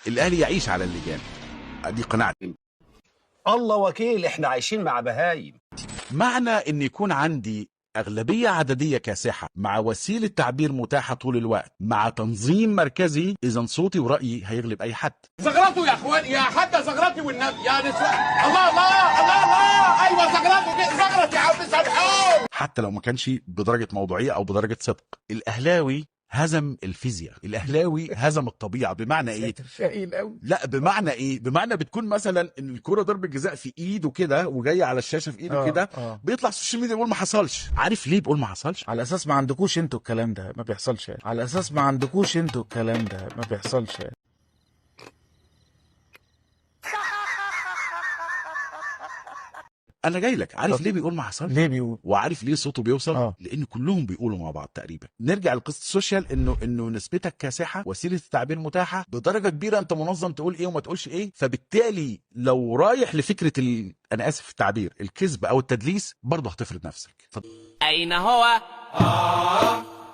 الاهلي يعيش على اللجان. دي قناعتي. الله وكيل، احنا عايشين مع بهايم. معنى ان يكون عندي أغلبية عددية كاسحة مع وسيلة تعبير متاحة طول الوقت مع تنظيم مركزي، إذا صوتي ورأيي هيغلب أي حد. زغرته يا اخوان، يا حتى زغرتي والنبي يا نسوان. الله الله الله الله، ايوه زغرته، زغرتي يا عم سامحوني. حتى لو ما كانش بدرجة موضوعية أو بدرجة صدق. الأهلاوي هزم الفيزياء، الأهلاوي هزم الطبيعة. بمعنى إيه؟ لا، بمعنى إيه؟ بمعنى بتكون مثلا إن الكرة ضربة جزاء في إيده كده وجاية على الشاشة في إيده كده، بيطلع السوشيال ميديا يقول ما حصلش. عارف ليه بيقول ما حصلش؟ على اساس ما عندكوش انتوا الكلام ده، ما بيحصلش يعني. على اساس ما عندكوش انتوا الكلام ده، ما بيحصلش يعني. انا جاي لك. عارف ليه بيقول ما حصلش؟ ليه بيقول؟ وعارف ليه صوته بيوصل؟ لان كلهم بيقولوا مع بعض تقريبا. نرجع لقصه السوشيال، انه نسبتك كاسحه، وسيله التعبير متاحه بدرجه كبيره، انت منظم تقول ايه وما تقولش ايه. فبالتالي لو رايح لفكره انا اسف في التعبير، الكذب او التدليس، برضه هتفرض نفسك. اين هو؟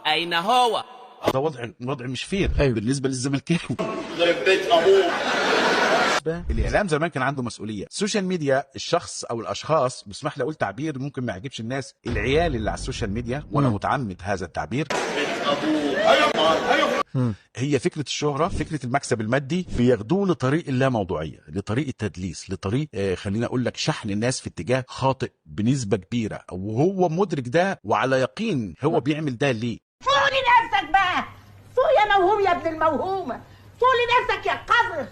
اين هو؟ ده وضع مش فير. أيوه. بالنسبه للزملكاوي. ضرب بيت ابوه. الاعلام زمان كان عنده مسؤوليه. السوشيال ميديا، الشخص او الاشخاص، بسمح لي اقول تعبير ممكن ما يعجبش الناس، العيال اللي على السوشيال ميديا، وانا متعمد هذا التعبير، هي فكره الشهره، فكره المكسب المادي، بياخدوه لطريق اللاموضوعيه، لطريق التدليس، لطريق خلينا اقول لك شحن الناس في اتجاه خاطئ بنسبه كبيره، وهو مدرك ده وعلى يقين هو بيعمل ده ليه. فوق لنفسك بقى، فوق يا موهوم يا ابن الموهومه، فوق لنفسك يا قذر.